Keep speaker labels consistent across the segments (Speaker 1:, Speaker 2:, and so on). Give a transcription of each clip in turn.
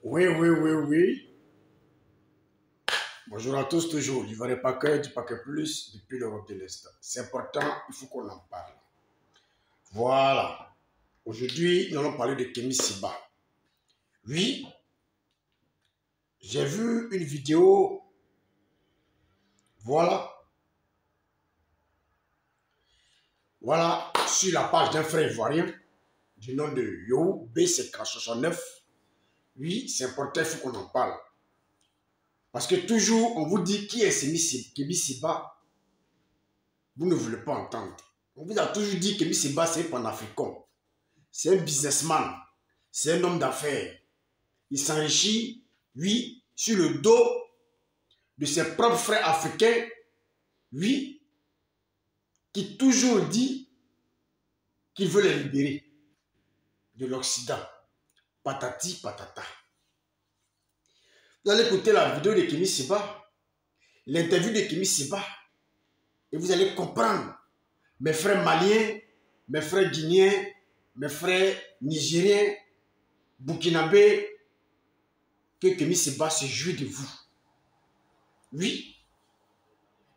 Speaker 1: Oui, oui, oui, oui. Bonjour à tous, toujours. L'Ivoire Paquet, du Paquet Plus, depuis l'Europe de l'Est. C'est important, il faut qu'on en parle. Voilà. Aujourd'hui, nous allons parler de Kémy Séba. Oui, j'ai vu une vidéo, voilà, sur la page d'un frère ivoirien du nom de Yo BCK69. Oui, c'est important, il faut qu'on en parle. Parce que toujours, on vous dit qui est Kémy Séba. Vous ne voulez pas entendre. On vous a toujours dit que Kémy Séba, c'est un panafricain. C'est un businessman. C'est un homme d'affaires. Il s'enrichit, oui, sur le dos de ses propres frères africains, oui, qui toujours dit qu'il veut les libérer de l'Occident. Patati patata. Vous allez écouter la vidéo de Kémy Séba, l'interview de Kémy Séba, et vous allez comprendre, mes frères maliens, mes frères guinéens, mes frères nigériens, burkinabés, que Kémy Séba se jouit de vous. Oui,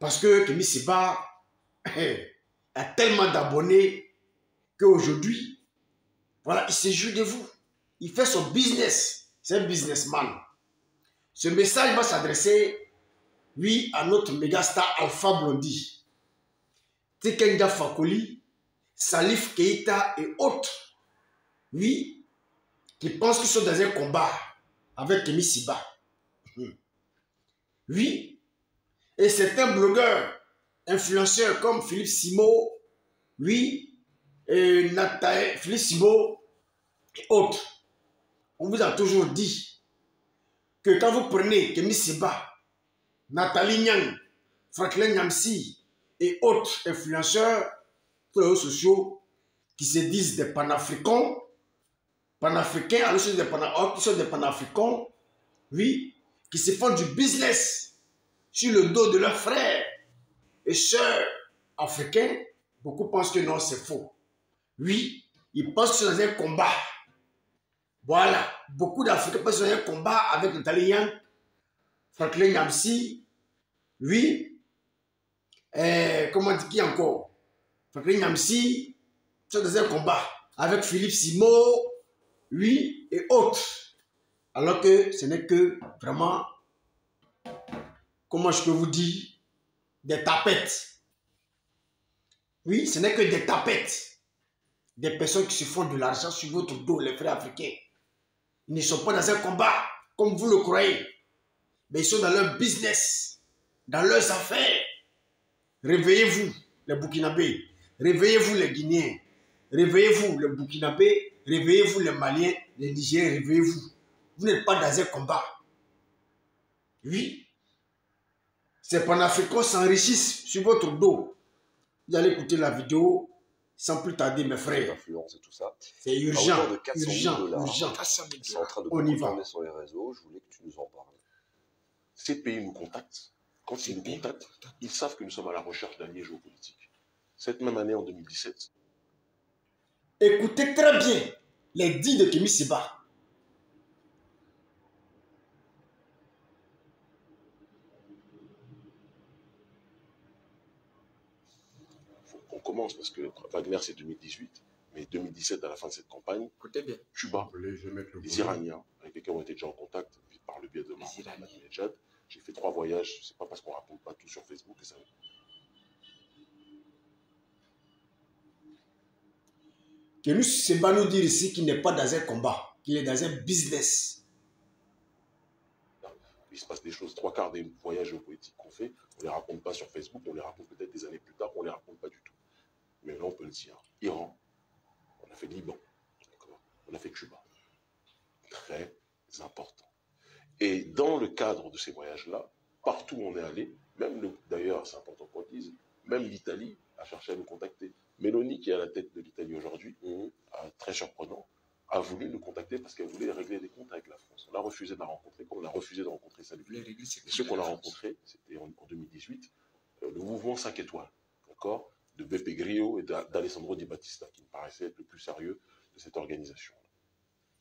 Speaker 1: parce que Kémy Séba a tellement d'abonnés qu'aujourd'hui, voilà, il se joue de vous. Il fait son business. C'est un businessman. Ce message va s'adresser, oui, à notre méga star Alpha Blondy, Tekenda Fakoli, Salif Keita et autres, oui, qui pensent qu'ils sont dans un combat avec Kémy Séba. Oui, et certains blogueurs, influenceurs comme Philippe Simo, oui, et Philippe Simo et autres, on vous a toujours dit que quand vous prenez Kémy Séba, Nathalie Nyang, Franklin Nyamsi et autres influenceurs sur les réseaux sociaux qui se disent des panafricains, alors qu'ils sont des panafricains, oui, qui se font du business sur le dos de leurs frères et sœurs africains, beaucoup pensent que non, c'est faux. Oui, ils pensent que c'est dans un combat. Voilà, beaucoup d'Africains pensent que c'est un combat avec Nathalie Nyang, Franklin Nyamsi, oui, comment dire qui encore? Franklin Nyamsi, c'est dans un combat avec Philippe Simo, oui, et autres. Alors que ce n'est que vraiment, comment je peux vous dire, des tapettes. Oui, ce n'est que des tapettes. Des personnes qui se font de l'argent sur votre dos, les frères africains. Ils ne sont pas dans un combat, comme vous le croyez. Mais ils sont dans leur business, dans leurs affaires. Réveillez-vous, les Burkinabés. Réveillez-vous, les Guinéens. Réveillez-vous, les Burkinabés. Réveillez-vous, les Maliens, les Nigériens. Réveillez-vous. Vous n'êtes pas dans un combat. Oui. Ces panafricains s'enrichissent sur votre dos. Vous allez écouter la vidéo sans plus tarder, mes frères.
Speaker 2: Influence et tout ça.
Speaker 1: C'est urgent, urgent.
Speaker 2: C'est en train de beaucoup tourner sur les réseaux. Je voulais que tu nous en parles. Ces pays nous contactent. Quand ils nous contactent, ils savent que nous sommes à la recherche d'alliés géopolitiques. Cette même année, en 2017.
Speaker 1: Écoutez très bien les dits de Kémy Séba.
Speaker 2: On commence parce que Wagner, c'est 2018. Mais 2017, à la fin de cette campagne,
Speaker 1: Écoutez bien.
Speaker 2: Cuba, les Iraniens, avec lesquels on était déjà en contact par le biais de Ahmadinejad. J'ai fait 3 voyages. C'est pas parce qu'on raconte pas tout sur Facebook que ça.
Speaker 1: Kémy Séba nous dit ici qu'il n'est pas dans un combat, qu'il est dans un business.
Speaker 2: Il se passe des choses, 3/4 des voyages géopolitiques qu'on fait, on ne les raconte pas sur Facebook, on les raconte peut-être des années plus tard, on ne les raconte pas du tout. Mais là, on peut le dire. Iran, on a fait Liban, on a fait Cuba. Très important. Et dans le cadre de ces voyages-là, partout où on est allé, même d'ailleurs, c'est important qu'on le dise, même l'Italie a cherché à nous contacter. Mélanie, qui est à la tête de l'Italie aujourd'hui, très surprenant, a voulu nous contacter parce qu'elle voulait régler des comptes avec la France. On a refusé de la rencontrer, comme on a refusé de rencontrer Salif. Et ceux qu'on a rencontrés, c'était en 2018, le mouvement 5 étoiles, d'accord, de Beppe Grillo et d'Alessandro Di Battista, qui me paraissait être le plus sérieux de cette organisation.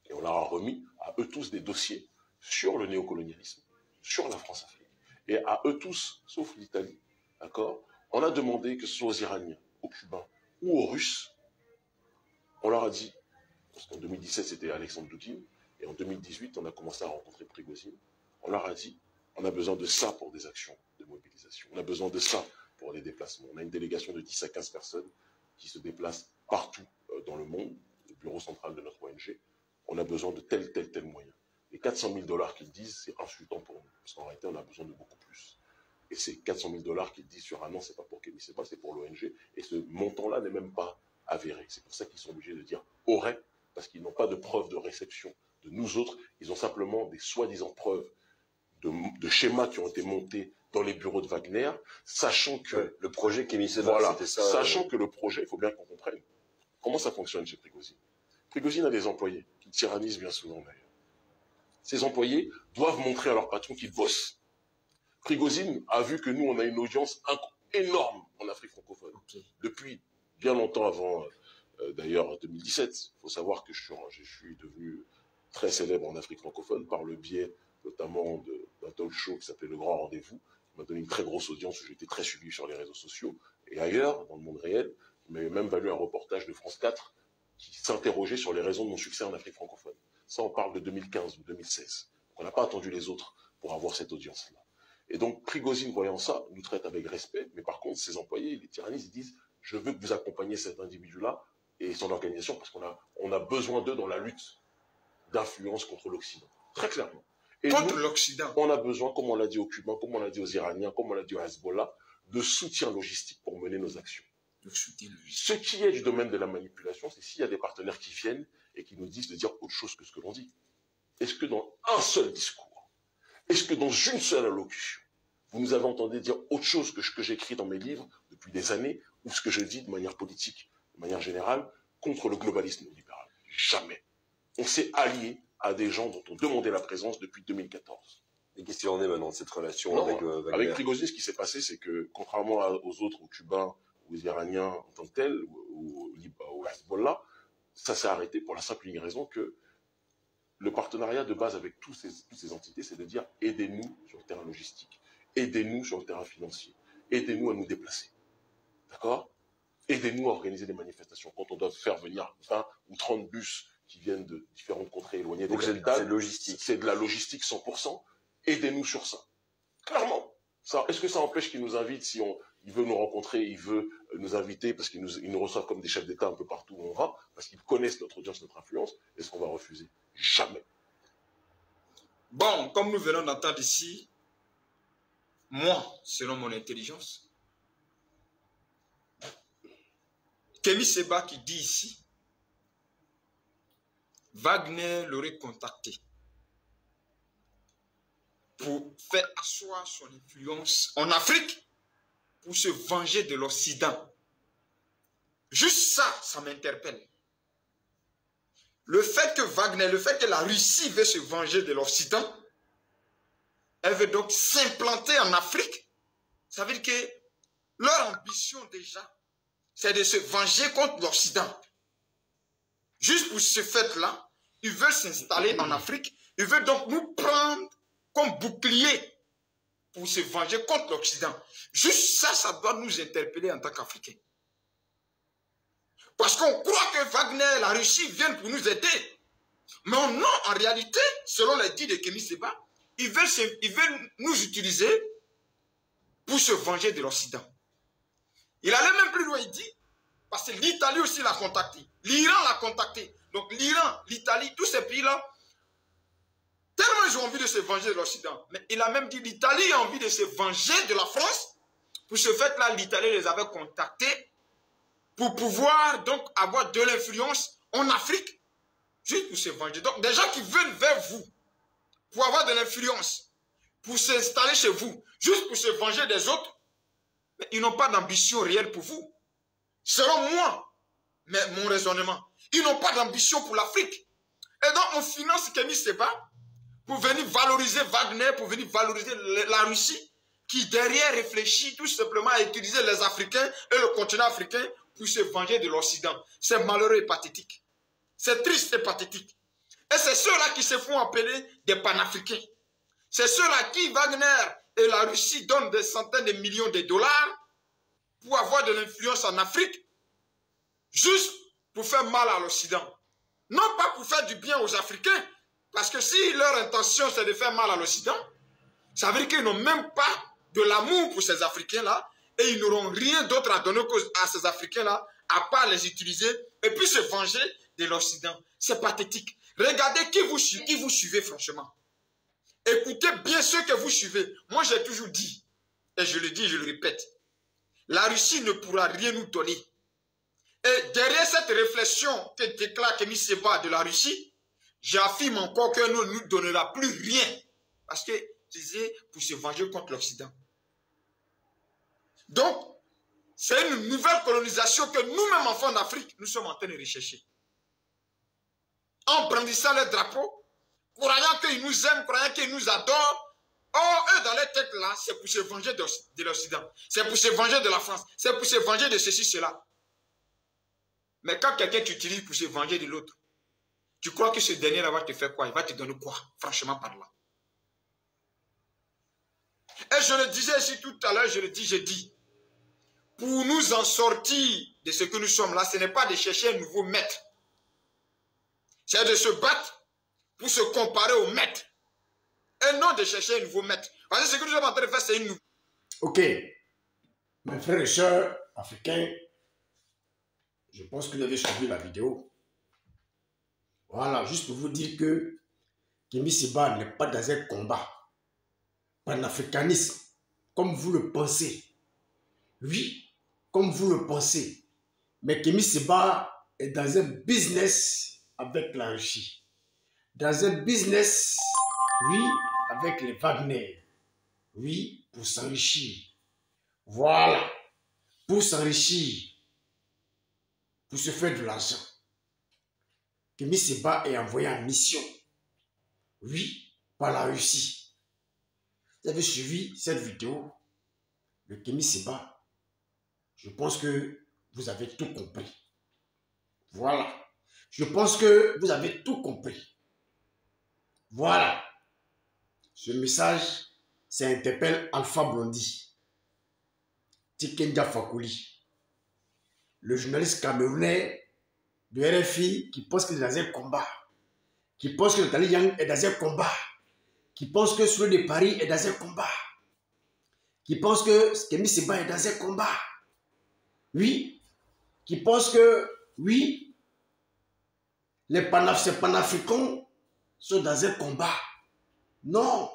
Speaker 2: Et on leur a remis, eux tous des dossiers sur le néocolonialisme, sur la France-Afrique. Et à eux tous, sauf l'Italie, d'accord, on a demandé que ce soit aux Iraniens, aux Cubains ou aux Russes, on leur a dit, parce qu'en 2017 c'était Alexandre Dugin, et en 2018 on a commencé à rencontrer Prigozhin, on leur a dit, on a besoin de ça pour des actions de mobilisation, on a besoin de ça pour les déplacements. On a une délégation de 10 à 15 personnes qui se déplacent partout dans le monde, le bureau central de notre ONG, on a besoin de tel moyen. Les 400 000 $ qu'ils disent, c'est insultant pour nous, parce qu'en réalité on a besoin de beaucoup plus. Et ces 400 000 $ qu'ils disent sur un an, c'est pas pour Kémy Séba, c'est pour l'ONG, et ce montant-là n'est même pas avéré. C'est pour ça qu'ils sont obligés de dire aurait, parce qu'ils n'ont pas de preuve de réception de nous autres, ils ont simplement des soi-disant preuves de schémas qui ont été montés dans les bureaux de Wagner, sachant que...
Speaker 3: le projet Kémy Séba,
Speaker 2: voilà,
Speaker 3: c'était ça.
Speaker 2: Sachant que le projet, il faut bien qu'on comprenne, comment ça fonctionne chez Prigozhin. Prigozhin a des employés, qui tyrannisent bien souvent d'ailleurs. Ces employés doivent montrer à leur patron qu'ils bossent. Prigozhin a vu que nous, on a une audience énorme en Afrique francophone. Okay. Depuis bien longtemps avant, d'ailleurs, 2017. Il faut savoir que je suis devenu très célèbre en Afrique francophone par le biais notamment d'un talk show qui s'appelait Le Grand Rendez-vous, qui m'a donné une très grosse audience où j'ai été très suivi sur les réseaux sociaux et ailleurs, dans le monde réel, qui m'avait même valu un reportage de France 4 qui s'interrogeait sur les raisons de mon succès en Afrique francophone. Ça, on parle de 2015 ou 2016. Donc, on n'a pas attendu les autres pour avoir cette audience-là. Et donc, Prigozhin, voyant ça, nous traite avec respect, mais par contre, ses employés, les tyrannistes, ils disent « Je veux que vous accompagniez cet individu-là et son organisation parce qu'on a besoin d'eux dans la lutte d'influence contre l'Occident. » Très clairement. Et
Speaker 1: contre l'Occident.
Speaker 2: On a besoin, comme on l'a dit aux Cubains, comme on l'a dit aux Iraniens, comme on l'a dit au Hezbollah, de soutien logistique pour mener nos actions. Ce qui est du domaine de la manipulation, c'est s'il y a des partenaires qui viennent et qui nous disent de dire autre chose que ce que l'on dit. Est-ce que dans un seul discours, est-ce que dans une seule allocution, vous nous avez entendu dire autre chose que ce que j'écris dans mes livres depuis des années, ou ce que je dis de manière politique, de manière générale, contre le globalisme libéral? Jamais. On s'est allié à des gens dont on demandait la présence depuis 2014.
Speaker 3: Et qu'est-ce qu'il en est maintenant de cette relation avec Wagner?
Speaker 2: Avec Prigozhin, ce qui s'est passé, c'est que, contrairement aux autres, aux Cubains, aux Iraniens en tant que tels, ou au Hezbollah, ça s'est arrêté pour la simple et unique raison que le partenariat de base avec toutes ces entités, c'est de dire aidez-nous sur le terrain logistique, aidez-nous sur le terrain financier, aidez-nous à nous déplacer. D'accord? Aidez-nous à organiser des manifestations. Quand on doit faire venir 20 ou 30 bus qui viennent de différentes contrées éloignées des capitales, c'est de la logistique 100%. Aidez-nous sur ça. Clairement. Est-ce que ça empêche qu'il nous invite si il veut nous rencontrer, il veut nous inviter parce qu'il nous reçoivent comme des chefs d'État un peu partout où on va, parce qu'ils connaissent notre audience, notre influence? Est-ce qu'on va refuser? Jamais.
Speaker 1: Bon, comme nous venons d'entendre ici, moi, selon mon intelligence, Kémy Séba qui dit ici, Wagner l'aurait contacté pour faire asseoir son influence en Afrique pour se venger de l'Occident. Juste ça, ça m'interpelle. Le fait que Wagner, le fait que la Russie veut se venger de l'Occident, elle veut donc s'implanter en Afrique, ça veut dire que leur ambition déjà, c'est de se venger contre l'Occident. Juste pour ce fait-là, ils veulent s'installer en Afrique, ils veulent donc nous prendre comme bouclier pour se venger contre l'Occident. Juste ça, ça doit nous interpeller en tant qu'Africains. Parce qu'on croit que Wagner, la Russie, viennent pour nous aider. Mais non, en réalité, selon les dits de Kémy Séba, ils veulent nous utiliser pour se venger de l'Occident. Il allait même plus loin, il dit, parce que l'Italie aussi l'a contacté, l'Iran l'a contacté. Donc l'Iran, l'Italie, tous ces pays-là, tellement ils ont envie de se venger de l'Occident. Mais il a même dit l'Italie a envie de se venger de la France. Pour ce fait-là, l'Italie les avait contactés pour pouvoir donc avoir de l'influence en Afrique, juste pour se venger. Donc des gens qui viennent vers vous pour avoir de l'influence, pour s'installer chez vous, juste pour se venger des autres, mais ils n'ont pas d'ambition réelle pour vous. Selon moi, mais mon raisonnement, ils n'ont pas d'ambition pour l'Afrique. Et donc on finance Kémy Séba pour venir valoriser Wagner, pour venir valoriser la Russie, qui derrière réfléchit tout simplement à utiliser les Africains et le continent africain pour se venger de l'Occident. C'est malheureux et pathétique. C'est triste et pathétique.
Speaker 4: Et c'est ceux-là qui se font appeler des panafricains. C'est ceux-là qui, Wagner et la Russie, donnent des centaines de millions de dollars pour avoir de l'influence en Afrique, juste pour faire mal à l'Occident. Non pas pour faire du bien aux Africains, parce que si leur intention c'est de faire mal à l'Occident, ça veut dire qu'ils n'ont même pas de l'amour pour ces Africains-là et ils n'auront rien d'autre à donner à ces Africains-là à part les utiliser et puis se venger de l'Occident. C'est pathétique. Regardez qui vous suivez franchement. Écoutez bien ceux que vous suivez. Moi j'ai toujours dit, et je le dis et je le répète, la Russie ne pourra rien nous donner. Et derrière cette réflexion que déclare Kémy Séba de la Russie, j'affirme encore qu'elle ne nous donnera plus rien. Parce que c'est pour se venger contre l'Occident. Donc, c'est une nouvelle colonisation que nous-mêmes, enfants d'Afrique, nous sommes en train de rechercher. En brandissant les drapeaux, croyant qu'ils nous aiment, croyant qu'ils nous adorent. Or, eux, dans leur tête là, c'est pour se venger de l'Occident. C'est pour se venger de la France. C'est pour se venger de ceci, cela. Mais quand quelqu'un t'utilise pour se venger de l'autre, tu crois que ce dernier-là va te faire quoi? Il va te donner quoi? Franchement par là. Et je le disais ici tout à l'heure, je dis. Pour nous en sortir de ce que nous sommes là, ce n'est pas de chercher un nouveau maître. C'est de se battre pour se comparer au maître. Et non de chercher un nouveau maître. Parce que ce que nous sommes en train de faire, c'est une...
Speaker 1: Ok. Mes frères et sœurs africains, je pense que vous avez suivi la vidéo. Voilà, juste pour vous dire que Kémy Séba n'est pas dans un combat panafricanisme, comme vous le pensez. Oui, comme vous le pensez. Mais Kémy Séba est dans un business avec la Russie. Dans un business, oui, avec les Wagner. Oui, pour s'enrichir. Voilà, pour s'enrichir. Pour se faire de l'argent. Kémy Séba est envoyé en mission. Oui, par la Russie. Vous avez suivi cette vidéo de Kémy Séba. Je pense que vous avez tout compris. Voilà. Je pense que vous avez tout compris. Voilà. Ce message, ça interpelle Alpha Blondy, Tikenja Fakoly, le journaliste camerounais de RFI qui pense qu'il est dans un combat, qui pense que Nathalie Yang est dans un combat, qui pense que celui de Paris est dans un combat, qui pense que Kémy Séba est dans un combat, oui, qui pense que, oui, ces panafricains sont dans un combat. Non.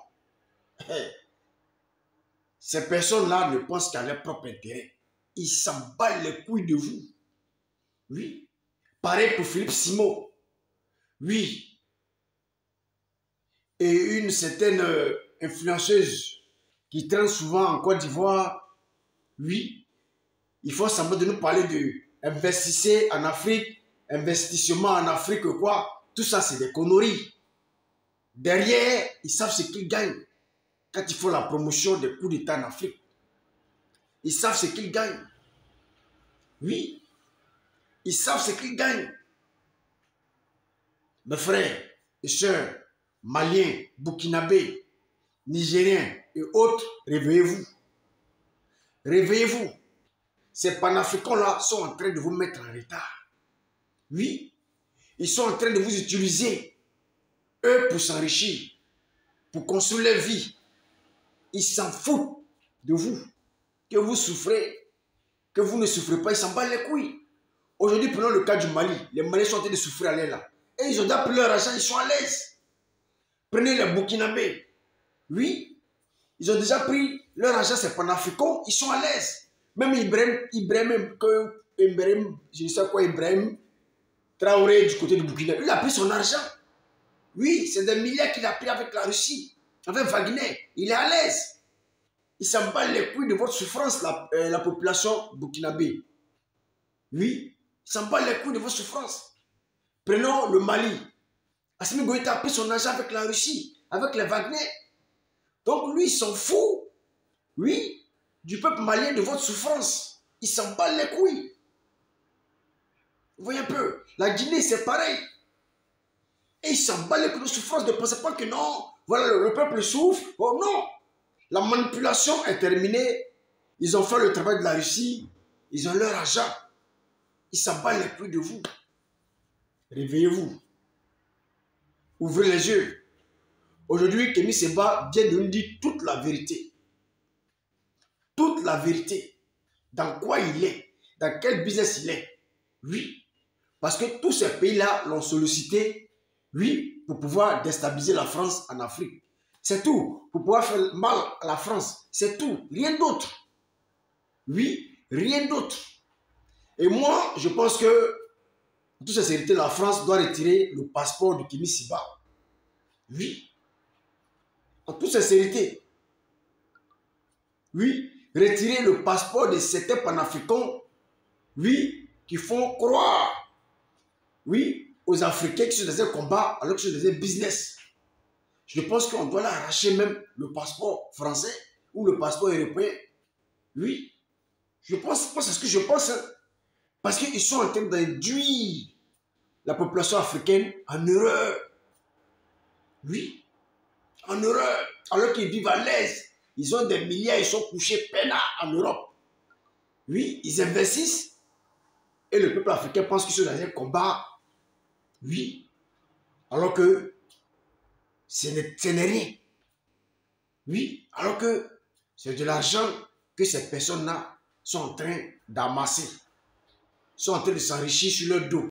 Speaker 1: Ces personnes-là ne pensent qu'à leur propre intérêt. Ils s'en battent les couilles de vous. Oui. Pareil pour Philippe Simo. Oui. Et une certaine influenceuse qui traîne souvent en Côte d'Ivoire. Oui. Il faut semblant de nous parler de investissez en Afrique, investissement en Afrique, quoi. Tout ça, c'est des conneries. Derrière, ils savent ce qu'ils gagnent quand ils font la promotion des coups d'État en Afrique. Ils savent ce qu'ils gagnent. Oui. Ils savent ce qu'ils gagnent. Mes frères et sœurs, Maliens, Burkinabés, Nigériens et autres, réveillez-vous. Réveillez-vous. Ces panafricains-là sont en train de vous mettre en retard. Oui. Ils sont en train de vous utiliser, eux, pour s'enrichir, pour construire leur vie. Ils s'en foutent de vous. Que vous souffrez, que vous ne souffrez pas, ils s'en battent les couilles. Aujourd'hui, prenons le cas du Mali. Les Maliens sont en train de souffrir à l'aise là. Et ils ont déjà pris leur argent, ils sont à l'aise. Prenez les Burkinabés. Oui, ils ont déjà pris leur argent, c'est panafricain, ils sont à l'aise. Même Ibrahim, je ne sais quoi, Ibrahim Traoré du côté du Burkina, il a pris son argent. Oui, c'est des milliards qu'il a pris avec la Russie, avec Wagner. Il est à l'aise. Il s'en bat les couilles de votre souffrance, la population burkinabé. Oui, il s'en bat les couilles de votre souffrance. Prenons le Mali. Assimi Goïta a pris son argent avec la Russie, avec les Wagner. Donc lui, il s'en fout, oui, du peuple malien, de votre souffrance. Il s'en bat les couilles. Vous voyez un peu, la Guinée, c'est pareil. Et ils s'emballent que nos souffrances. Ne pensez pas que non. Voilà, le peuple souffre. Oh non. La manipulation est terminée. Ils ont fait le travail de la Russie. Ils ont leur argent. Ils s'emballent les plus de vous. Réveillez-vous. Ouvrez les yeux. Aujourd'hui, Kémy Séba vient de nous dire toute la vérité. Toute la vérité. Dans quoi il est. Dans quel business il est. Oui. Parce que tous ces pays-là l'ont sollicité. Oui. Pour pouvoir déstabiliser la France en Afrique. C'est tout. Pour pouvoir faire mal à la France. C'est tout. Rien d'autre. Oui. Rien d'autre. Et moi, je pense que, en toute sincérité, la France doit retirer le passeport de Kémy Séba. Oui. En toute sincérité. Oui. Retirer le passeport de certains panafricains. Oui. Qui font croire. Oui. Aux Africains qui sont dans un combat alors qu'ils sont dans un business. Je pense qu'on doit leur arracher même le passeport français ou le passeport européen. Oui. Je pense, c'est ce que je pense. Hein. Parce qu'ils sont en train d'induire la population africaine en erreur. Oui. En erreur. Alors qu'ils vivent à l'aise. Ils ont des milliards, ils sont couchés peinards en Europe. Oui, ils investissent. Et le peuple africain pense qu'ils sont dans un combat. Oui. Alors que ce n'est rien. Oui. Alors que c'est de l'argent que ces personnes-là sont en train d'amasser. Sont en train de s'enrichir sur leur dos.